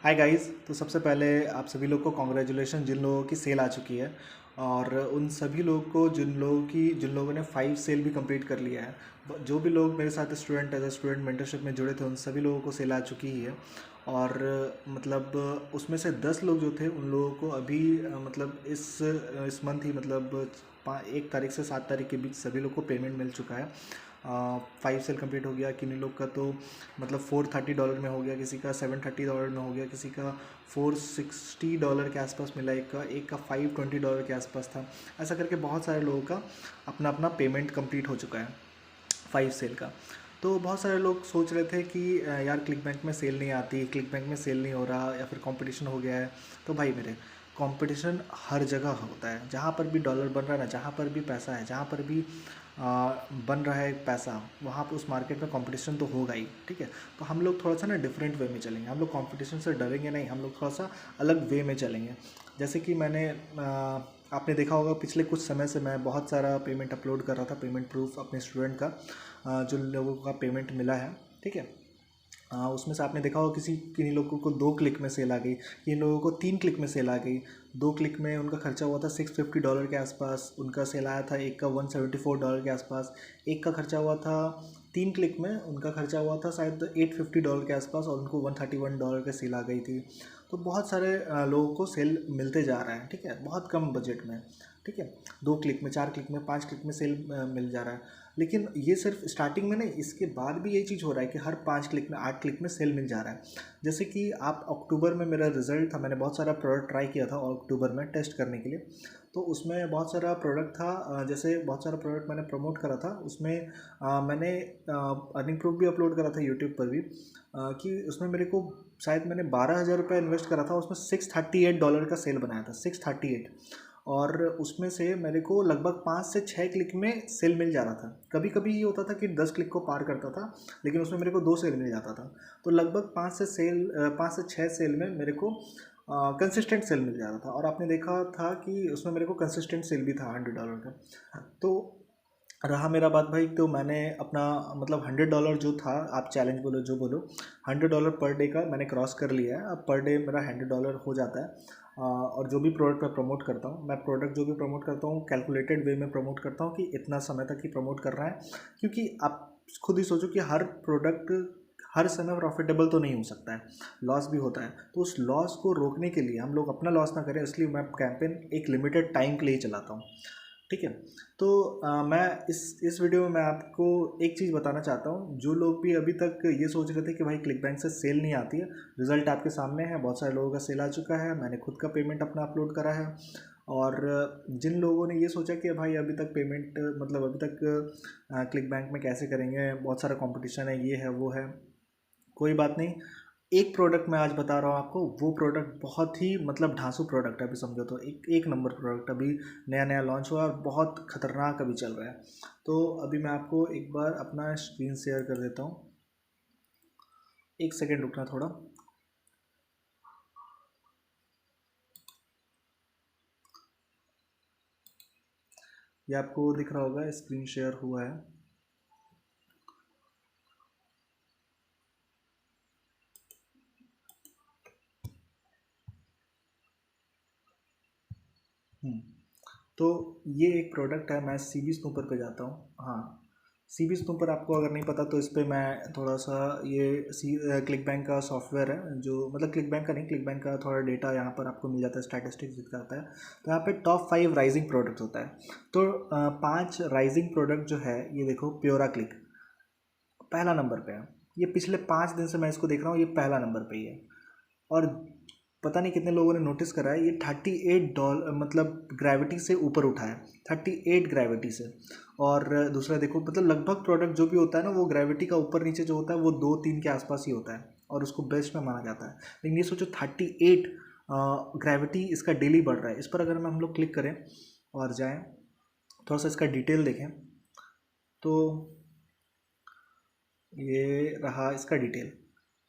Hi guys. तो सबसे पहले आप सभी लोग को कॉन्ग्रेचुलेशन जिन लोगों की सेल आ चुकी है, और उन सभी लोगों को जिन लोगों ने 5 सेल भी कंप्लीट कर लिया है। जो भी लोग मेरे साथ student as a student mentorship में जुड़े थे उन सभी लोगों को सेल आ चुकी ही है। और मतलब उसमें से 10 लोग जो थे उन लोगों को अभी मतलब इस मंथ ही मतलब 1 तारीख से 7 तारीख के बीच सभी लोग को पेमेंट मिल चुका है। 5 सेल कंप्लीट हो गया। किन्हीं लोग का तो मतलब $430 में हो गया, किसी का $730 में हो गया, किसी का $460 के आसपास मिला, एक का $520 के आसपास था। ऐसा करके बहुत सारे लोगों का अपना अपना पेमेंट कंप्लीट हो चुका है 5 सेल का। तो बहुत सारे लोग सोच रहे थे कि यार क्लिक बैंक में सेल नहीं आती, क्लिक बैंक में सेल नहीं हो रहा, या फिर कंपटीशन हो गया है। तो भाई मेरे, कंपटीशन हर जगह होता है। जहाँ पर भी डॉलर बन रहा है ना, जहाँ पर भी पैसा है, जहाँ पर भी बन रहा है पैसा, वहाँ पर उस मार्केट में कंपटीशन तो होगा ही। ठीक है, तो हम लोग थोड़ा सा ना डिफरेंट वे में चलेंगे। हम लोग कंपटीशन से डरेंगे नहीं, हम लोग थोड़ा सा अलग वे में चलेंगे। जैसे कि आपने देखा होगा पिछले कुछ समय से मैं बहुत सारा पेमेंट अपलोड कर रहा था, पेमेंट प्रूफ अपने स्टूडेंट का, जो लोगों का पेमेंट मिला है। ठीक है, उसमें से आपने देखा होगा किन्हीं लोगों को 2 क्लिक में सेल आ गई, किन लोगों को 3 क्लिक में सेल आ गई। 2 क्लिक में उनका खर्चा हुआ था $650 के आसपास, उनका सेल आया था। एक का $174 के आसपास। एक का खर्चा हुआ था 3 क्लिक में, उनका खर्चा हुआ था शायद $850 के आसपास, और उनको $131 का सेल आ गई थी। तो बहुत सारे लोगों को सेल मिलते जा रहा है। ठीक है, बहुत कम बजट में। ठीक है, 2 क्लिक में, 4 क्लिक में, 5 क्लिक में सेल मिल जा रहा है। लेकिन ये सिर्फ स्टार्टिंग में नहीं, इसके बाद भी यही चीज़ हो रहा है कि हर 5 क्लिक में, 8 क्लिक में सेल मिल जा रहा है। जैसे कि आप अक्टूबर में मेरा रिजल्ट था, मैंने बहुत सारा प्रोडक्ट ट्राई किया था और अक्टूबर में टेस्ट करने के लिए। तो उसमें बहुत सारा प्रोडक्ट था, जैसे बहुत सारा प्रोडक्ट मैंने प्रमोट करा था। उसमें मैंने अर्निंग प्रूफ भी अपलोड करा था यूट्यूब पर भी, कि उसमें मेरे को शायद मैंने ₹12,000 इन्वेस्ट करा था, उसमें $638 का सेल बनाया था, 638। और उसमें से मेरे को लगभग 5 से 6 क्लिक में सेल मिल जा रहा था। कभी कभी ये होता था कि 10 क्लिक को पार करता था, लेकिन उसमें मेरे को 2 सेल मिल जाता था। तो लगभग 5 से 6 सेल में मेरे को कंसिस्टेंट सेल मिल जाता था। और आपने देखा था कि उसमें मेरे को कंसिस्टेंट सेल भी था $100 का। तो रहा मेरा बात भाई, तो मैंने अपना मतलब $100 जो था, आप चैलेंज बोलो जो बोलो, $100 पर डे का मैंने क्रॉस कर लिया है। अब पर डे मेरा $100 हो जाता है। और जो भी प्रोडक्ट मैं प्रमोट करता हूँ, मैं प्रोडक्ट जो भी प्रमोट करता हूँ कैलकुलेटेड वे में प्रमोट करता हूँ, कि इतना समय तक ही प्रमोट कर रहा है। क्योंकि आप खुद ही सोचो कि हर प्रोडक्ट हर समय प्रॉफिटेबल तो नहीं हो सकता है, लॉस भी होता है। तो उस लॉस को रोकने के लिए, हम लोग अपना लॉस ना करें, इसलिए मैं कैंपेन एक लिमिटेड टाइम के लिए चलाता हूँ। ठीक है, तो मैं इस वीडियो में मैं आपको एक चीज़ बताना चाहता हूँ। जो लोग भी अभी तक ये सोच रहे थे कि भाई क्लिक बैंक से सेल नहीं आती है, रिजल्ट आपके सामने है। बहुत सारे लोगों का सेल आ चुका है, मैंने खुद का पेमेंट अपना अपलोड करा है। और जिन लोगों ने ये सोचा कि भाई अभी तक पेमेंट मतलब अभी तक क्लिक बैंक में कैसे करेंगे, बहुत सारा कंपटीशन है, ये है वो है, कोई बात नहीं। एक प्रोडक्ट मैं आज बता रहा हूँ आपको, वो प्रोडक्ट बहुत ही मतलब धांसू प्रोडक्ट है। अभी समझो तो एक एक नंबर प्रोडक्ट अभी नया नया लॉन्च हुआ और बहुत खतरनाक अभी चल रहा है। तो अभी मैं आपको एक बार अपना स्क्रीन शेयर कर देता हूँ। एक सेकेंड रुकना थोड़ा। ये आपको दिख रहा होगा, स्क्रीन शेयर हुआ है। हम्म, तो ये एक प्रोडक्ट है। मैं सी बी स्नूपर पे जाता हूँ। हाँ, सी बी स्नूपर आपको अगर नहीं पता तो इस पर मैं थोड़ा सा, ये क्लिक बैंक का सॉफ्टवेयर है, जो मतलब क्लिक बैंक का नहीं, क्लिक बैंक का थोड़ा डेटा यहाँ पर आपको मिल जाता है, स्टैटिस्टिक्स दिखाता है। तो यहाँ पे टॉप 5 राइजिंग प्रोडक्ट होता है। तो 5 राइजिंग प्रोडक्ट जो है, ये देखो, प्योरा क्लिक पहला नंबर पे है। ये पिछले 5 दिन से मैं इसको देख रहा हूँ, ये पहला नंबर पे ही है। और पता नहीं कितने लोगों ने नोटिस करा है, ये $38 मतलब ग्रेविटी से ऊपर उठा है, 38 ग्रेविटी से। और दूसरा देखो, मतलब लगभग प्रोडक्ट जो भी होता है ना, वो ग्रेविटी का ऊपर नीचे जो होता है वो 2-3 के आसपास ही होता है, और उसको बेस्ट में माना जाता है। लेकिन ये सोचो 38 ग्रेविटी इसका डेली बढ़ रहा है। इस पर अगर हम लोग क्लिक करें और जाएँ, थोड़ा सा इसका डिटेल देखें, तो ये रहा इसका डिटेल।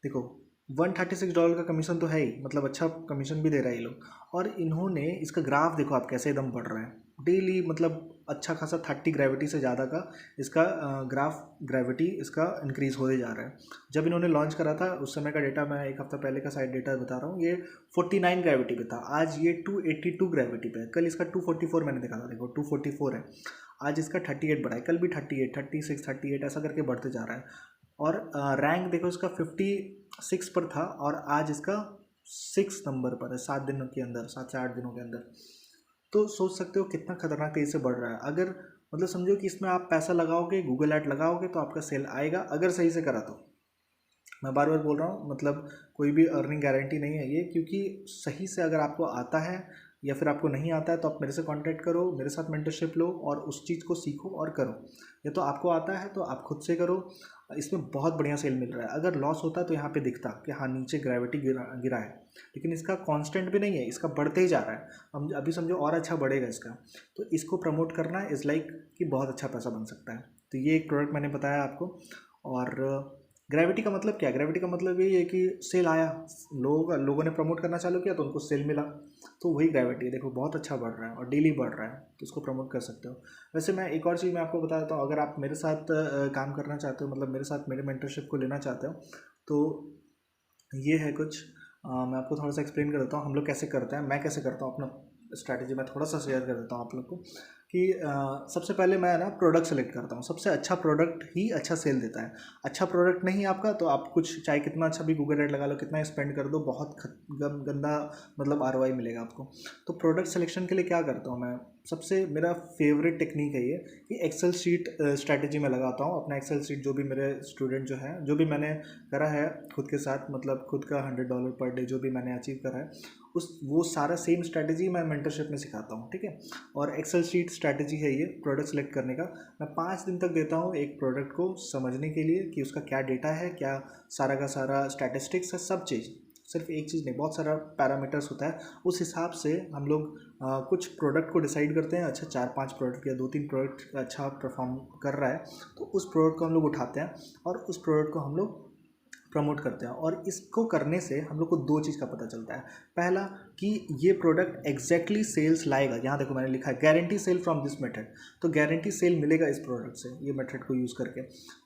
देखो, $136 का कमीशन तो है ही, मतलब अच्छा कमीशन भी दे रहा है ये लोग। और इन्होंने इसका ग्राफ देखो आप, कैसे एकदम बढ़ रहा है डेली। मतलब अच्छा खासा 30 ग्रेविटी से ज़्यादा का इसका ग्रेविटी इसका इंक्रीज़ होते जा रहा है। जब इन्होंने लॉन्च करा था उस समय का डेटा मैं एक हफ्ता पहले का साइड डेटा बता रहा हूँ, ये 49 ग्रेविटी पे था, आज ये 282 ग्रेविटी पे है। कल इसका 244 मैंने देखा था, देखो 244 है, आज इसका 38 बढ़ा है, कल भी 38, 36, 38 ऐसा करके बढ़ते जा रहा है। और रैंक देखो इसका 56 पर था और आज इसका 6 नंबर पर है 7 दिनों के अंदर, 7 से 8 दिनों के अंदर। तो सोच सकते हो कितना खतरनाक तेज़ी से बढ़ रहा है। अगर मतलब समझो कि इसमें आप पैसा लगाओगे, गूगल ऐड लगाओगे तो आपका सेल आएगा, अगर सही से करा तो। मैं बार बार बोल रहा हूँ, मतलब कोई भी अर्निंग गारंटी नहीं है ये, क्योंकि सही से अगर आपको आता है या फिर आपको नहीं आता है तो आप मेरे से कांटेक्ट करो, मेरे साथ मेंटरशिप लो और उस चीज़ को सीखो और करो। या तो आपको आता है तो आप खुद से करो, इसमें बहुत बढ़िया सेल मिल रहा है। अगर लॉस होता तो यहाँ पे दिखता कि हाँ नीचे ग्रेविटी गिरा है, लेकिन इसका कांस्टेंट भी नहीं है, इसका बढ़ते ही जा रहा है। हम अभी समझो और अच्छा बढ़ेगा इसका, तो इसको प्रमोट करना इज़ लाइक कि बहुत अच्छा पैसा बन सकता है। तो ये एक प्रोडक्ट मैंने बताया आपको। और ग्रेविटी का मतलब क्या है? ग्रेविटी का मतलब यही है कि सेल आया, लोगों ने प्रमोट करना चालू किया तो उनको सेल मिला, तो वही ग्रेविटी है। देखो बहुत अच्छा बढ़ रहा है और डेली बढ़ रहा है, तो इसको प्रमोट कर सकते हो। वैसे मैं एक और चीज़ मैं आपको बता देता हूँ, अगर आप मेरे साथ काम करना चाहते हो, मतलब मेरे साथ मेरे मेंटरशिप को लेना चाहते हो, तो ये है कुछ मैं आपको थोड़ा सा एक्सप्लेन कर देता हूँ हम लोग कैसे करते हैं, मैं कैसे करता हूँ अपना स्ट्रैटेजी मैं थोड़ा सा शेयर कर देता हूँ आप लोग को। कि सबसे पहले मैं ना प्रोडक्ट सेलेक्ट करता हूँ, सबसे अच्छा प्रोडक्ट ही अच्छा सेल देता है। अच्छा प्रोडक्ट नहीं आपका तो आप कुछ चाहे कितना अच्छा भी गूगल ऐड लगा लो, कितना स्पेंड कर दो, बहुत गंदा मतलब ROI मिलेगा आपको। तो प्रोडक्ट सिलेक्शन के लिए क्या करता हूँ मैं, सबसे मेरा फेवरेट टेक्निक है ये कि एक्सेल शीट स्ट्रैटेजी में लगाता हूँ। अपना एक्सेल शीट जो भी मेरे स्टूडेंट जो है, जो भी मैंने करा है खुद के साथ, मतलब खुद का $100 पर डे जो भी मैंने अचीव करा है, वो सारा सेम स्ट्रैटेजी मैं मेंटरशिप में सिखाता हूँ, ठीक है। और एक्सेल शीट स्ट्रैटेजी है ये प्रोडक्ट सेलेक्ट करने का। मैं 5 दिन तक देता हूँ एक प्रोडक्ट को समझने के लिए कि उसका क्या डेटा है, क्या सारा का सारा स्टैटिस्टिक्स है, सब चीज़, सिर्फ एक चीज़ नहीं, बहुत सारा पैरामीटर्स होता है। उस हिसाब से हम लोग कुछ प्रोडक्ट को डिसाइड करते हैं। अच्छा 4-5 प्रोडक्ट या 2-3 प्रोडक्ट अच्छा परफॉर्म कर रहा है तो उस प्रोडक्ट को हम लोग उठाते हैं और उस प्रोडक्ट को हम लोग प्रमोट करते हैं। और इसको करने से हम लोग को 2 चीज़ का पता चलता है। पहला कि ये प्रोडक्ट एग्जैक्टली सेल्स लाएगा, यहाँ देखो मैंने लिखा है guarantee sale from this method, तो गारंटी सेल मिलेगा इस प्रोडक्ट से, ये मेथड को यूज़ करके।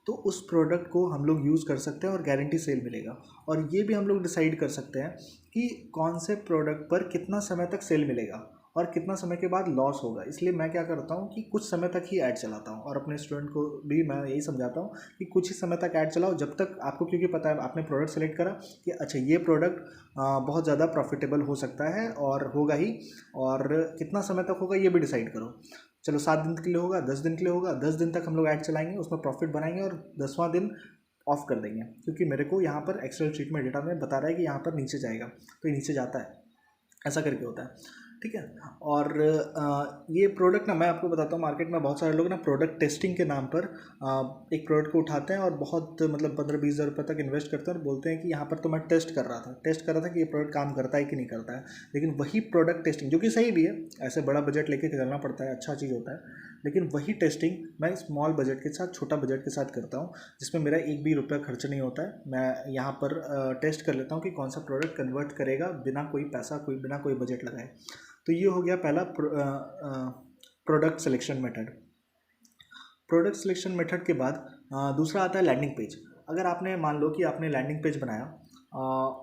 तो उस प्रोडक्ट को हम लोग यूज़ कर सकते हैं और गारंटी सेल मिलेगा। और ये भी हम लोग डिसाइड कर सकते हैं कि कौन से प्रोडक्ट पर कितना समय तक सेल मिलेगा और कितना समय के बाद लॉस होगा। इसलिए मैं क्या करता हूँ कि कुछ समय तक ही ऐड चलाता हूँ और अपने स्टूडेंट को भी मैं यही समझाता हूँ कि कुछ ही समय तक ऐड चलाओ, जब तक आपको, क्योंकि पता है आपने प्रोडक्ट सेलेक्ट करा कि अच्छा ये प्रोडक्ट बहुत ज़्यादा प्रॉफिटेबल हो सकता है और होगा ही, और कितना समय तक होगा ये भी डिसाइड करो। चलो 7 दिन के लिए होगा, 10 दिन के लिए होगा, 10 दिन तक हम लोग ऐड चलाएंगे, उसमें प्रॉफिट बनाएंगे और 10वां दिन ऑफ कर देंगे, क्योंकि मेरे को यहाँ पर एक्सेल शीट में डेटा में बता रहा है कि यहाँ पर नीचे जाएगा तो ये नीचे जाता है, ऐसा करके होता है, ठीक है। और ये प्रोडक्ट ना मैं आपको बताता हूँ, मार्केट में बहुत सारे लोग ना प्रोडक्ट टेस्टिंग के नाम पर एक प्रोडक्ट को उठाते हैं और बहुत मतलब 15-20 हज़ार रुपये तक इन्वेस्ट करते हैं और बोलते हैं कि यहाँ पर तो मैं टेस्ट कर रहा था कि ये प्रोडक्ट काम करता है कि नहीं करता है। लेकिन वही प्रोडक्ट टेस्टिंग, जो कि सही भी है, ऐसे बड़ा बजट लेके चलना पड़ता है, अच्छा चीज़ होता है, लेकिन वही टेस्टिंग मैं स्मॉल बजट के साथ, छोटा बजट के साथ करता हूँ, जिसमें मेरा एक भी रुपया खर्च नहीं होता है। मैं यहाँ पर टेस्ट कर लेता हूँ कि कौन सा प्रोडक्ट कन्वर्ट करेगा बिना कोई पैसा, बिना कोई बजट लगाए। तो ये हो गया पहला product selection method. Product selection method के बाद दूसरा आता है लैंडिंग पेज। अगर आपने मान लो कि आपने लैंडिंग पेज बनाया,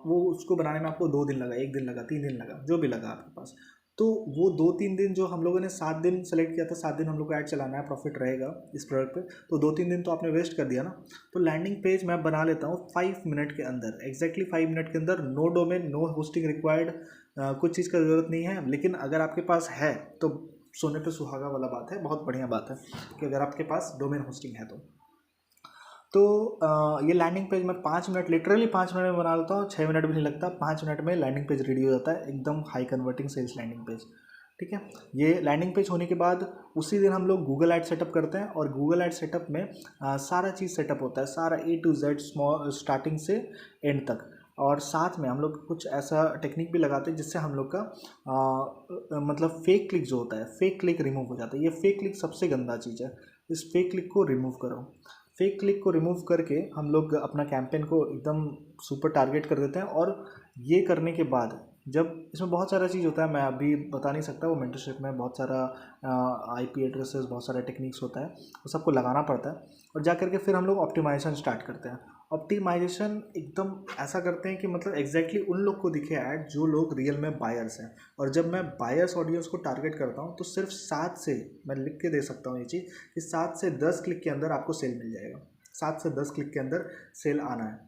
वो उसको बनाने में आपको 2 दिन लगा, 1 दिन लगा, 3 दिन लगा, जो भी लगा आपके पास, तो वो 2-3 दिन जो हम लोगों ने 7 दिन सेलेक्ट किया था, 7 दिन हम लोग को ऐड चलाना है, प्रॉफिट रहेगा इस प्रोडक्ट पे, तो 2-3 दिन तो आपने वेस्ट कर दिया ना। तो लैंडिंग पेज मैं बना लेता हूँ 5 मिनट के अंदर, एग्जैक्टली 5 मिनट के अंदर, no domain, no hosting required, कुछ चीज़ का ज़रूरत नहीं है। लेकिन अगर आपके पास है तो सोने पे सुहागा वाला बात है, बहुत बढ़िया बात है कि अगर आपके पास डोमेन होस्टिंग है तो ये लैंडिंग पेज मैं 5 मिनट, लिटरली 5 मिनट में बना लेता हूँ, 6 मिनट भी नहीं लगता, 5 मिनट में लैंडिंग पेज रेडी हो जाता है, एकदम high converting sales landing page, ठीक है। ये लैंडिंग पेज होने के बाद उसी दिन हम लोग गूगल ऐड सेटअप करते हैं और गूगल ऐड सेटअप में सारा चीज़ सेटअप होता है, सारा A to Z small starting से एंड तक। और साथ में हम लोग कुछ ऐसा टेक्निक भी लगाते हैं जिससे हम लोग का मतलब फेक क्लिक जो होता है, फेक क्लिक रिमूव हो जाता है। ये फेक क्लिक सबसे गंदा चीज़ है, इस फेक क्लिक को रिमूव करो। फेक क्लिक को रिमूव करके हम लोग अपना कैंपेन को एकदम सुपर टारगेट कर देते हैं। और ये करने के बाद जब इसमें बहुत सारा चीज़ होता है, मैं अभी बता नहीं सकता, वो मेंटरशिप में बहुत सारा आईपी एड्रेसेस, बहुत सारा टेक्निक्स होता है, वो सबको लगाना पड़ता है। और जा करके फिर हम लोग ऑप्टिमाइजेशन स्टार्ट करते हैं। ऑप्टिमाइजेशन एकदम ऐसा करते हैं कि मतलब एग्जैक्टली उन लोग को दिखे ऐड जो लोग रियल में बायर्स हैं। और जब मैं बायर्स ऑडियंस को टारगेट करता हूँ तो सिर्फ 7 से, मैं लिख के दे सकता हूँ ये चीज़, कि 7 से 10 क्लिक के अंदर आपको सेल मिल जाएगा। 7 से 10 क्लिक के अंदर सेल आना है।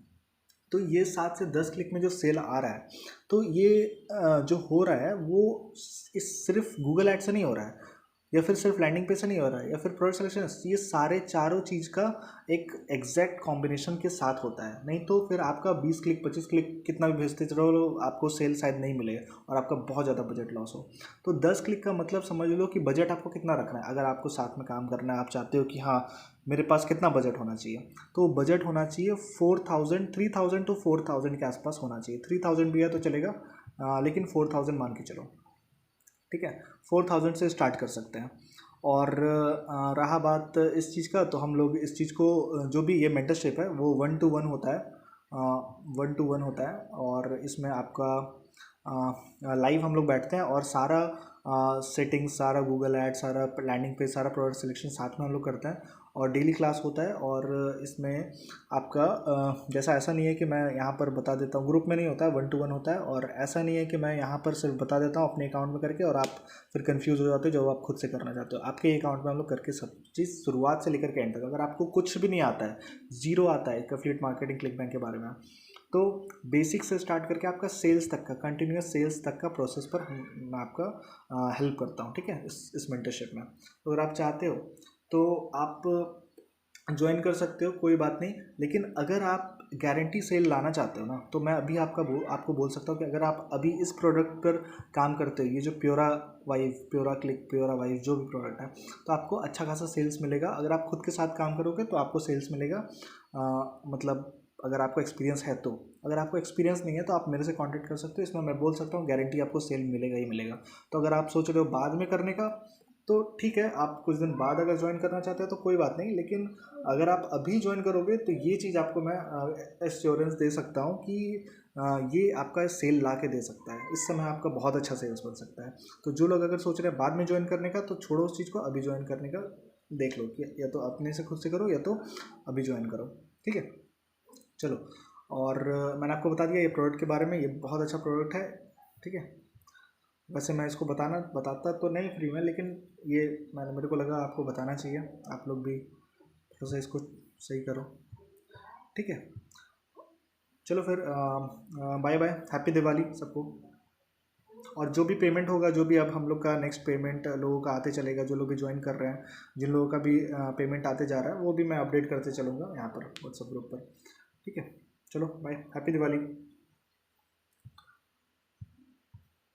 तो ये 7 से 10 क्लिक में जो सेल आ रहा है, तो ये जो हो रहा है वो इस सिर्फ गूगल ऐड से नहीं हो रहा है, या फिर सिर्फ लैंडिंग पेज से नहीं हो रहा है, या फिर प्रोडक्ट सिलेक्शन, ये सारे चारों चीज़ का एक एग्जैक्ट कॉम्बिनेशन के साथ होता है। नहीं तो फिर आपका 20 क्लिक 25 क्लिक कितना भी भेजते रहो, आपको सेल शायद नहीं मिलेगा और आपका बहुत ज़्यादा बजट लॉस हो। तो 10 क्लिक का मतलब समझ लो कि बजट आपको कितना रखना है। अगर आपको साथ में काम करना है, आप चाहते हो कि हाँ मेरे पास कितना बजट होना चाहिए, तो बजट होना चाहिए 3000 टू 4000 के आसपास होना चाहिए। 3000 भी है तो चलेगा, लेकिन 4000 मान के चलो, ठीक है। 4000 से स्टार्ट कर सकते हैं। और रहा बात इस चीज़ का, तो हम लोग इस चीज़ को जो भी ये मेंटरशिप है वो 1 to 1 होता है, 1 to 1 होता है। और इसमें आपका लाइव हम लोग बैठते हैं और सारा सेटिंग्स, सारा गूगल ऐड, सारा लैंडिंग पेज, सारा प्रोडक्ट सिलेक्शन साथ में हम लोग करते हैं। और डेली क्लास होता है। और इसमें आपका जैसा ऐसा नहीं है कि मैं यहाँ पर बता देता हूँ, ग्रुप में नहीं होता है, 1 to 1 होता है। और ऐसा नहीं है कि मैं यहाँ पर सिर्फ बता देता हूँ अपने अकाउंट में करके और आप फिर कंफ्यूज हो जाते हो जो आप खुद से करना चाहते हो। आपके अकाउंट में हम लोग करके सब चीज़ शुरुआत से लेकर के एंड तक, अगर आपको कुछ भी नहीं आता है, जीरो आता है एफिलिएट मार्केटिंग, क्लिक बैंक के बारे में, तो बेसिक से स्टार्ट करके आपका सेल्स तक का, कंटिन्यूस सेल्स तक का प्रोसेस पर मैं आपका हेल्प करता हूँ, ठीक है, इस मेंटरशिप में। तो अगर आप चाहते हो तो आप ज्वाइन कर सकते हो, कोई बात नहीं। लेकिन अगर आप गारंटी सेल लाना चाहते हो ना, तो मैं अभी आपको बोल सकता हूँ कि अगर आप अभी इस प्रोडक्ट पर काम करते हो, ये जो प्योरा वाइव, प्योरा क्लिक, प्योरा वाइव जो भी प्रोडक्ट है, तो आपको अच्छा खासा सेल्स मिलेगा। अगर आप खुद के साथ काम करोगे तो आपको सेल्स मिलेगा, मतलब अगर आपको एक्सपीरियंस है तो। अगर आपको एक्सपीरियंस नहीं है तो आप मेरे से कांटेक्ट कर सकते हो, इसमें मैं बोल सकता हूँ गारंटी आपको सेल मिलेगा ही मिलेगा। तो अगर आप सोच रहे हो बाद में करने का, तो ठीक है, आप कुछ दिन बाद अगर ज्वाइन करना चाहते हो तो कोई बात नहीं। लेकिन अगर आप अभी ज्वाइन करोगे तो ये चीज़ आपको मैं एश्योरेंस दे सकता हूँ कि ये आपका सेल ला के दे सकता है, इस समय आपका बहुत अच्छा सेल्स बन सकता है। तो जो लोग अगर सोच रहे हैं बाद में ज्वाइन करने का, तो छोड़ो उस चीज़ को, अभी ज्वाइन करने का देख लो कि या तो अपने से खुद से करो या तो अभी ज्वाइन करो, ठीक है। चलो, और मैंने आपको बता दिया ये प्रोडक्ट के बारे में, ये बहुत अच्छा प्रोडक्ट है, ठीक है। वैसे मैं इसको बताता तो नहीं फ्री में, लेकिन ये मेरे को लगा आपको बताना चाहिए, आप लोग भी थोड़ा सा इसको सही करो, ठीक है। चलो फिर बाय बाय, हैप्पी दिवाली सबको। और जो भी पेमेंट होगा, जो भी अब हम लोग का नेक्स्ट पेमेंट लोगों का आते चलेगा, जो लोग भी ज्वाइन कर रहे हैं, जिन लोगों का भी पेमेंट आते जा रहा है, वो भी मैं अपडेट करते चलूँगा यहाँ पर व्हाट्सएप ग्रुप पर, ठीक है। चलो बाय, हैप्पी दिवाली।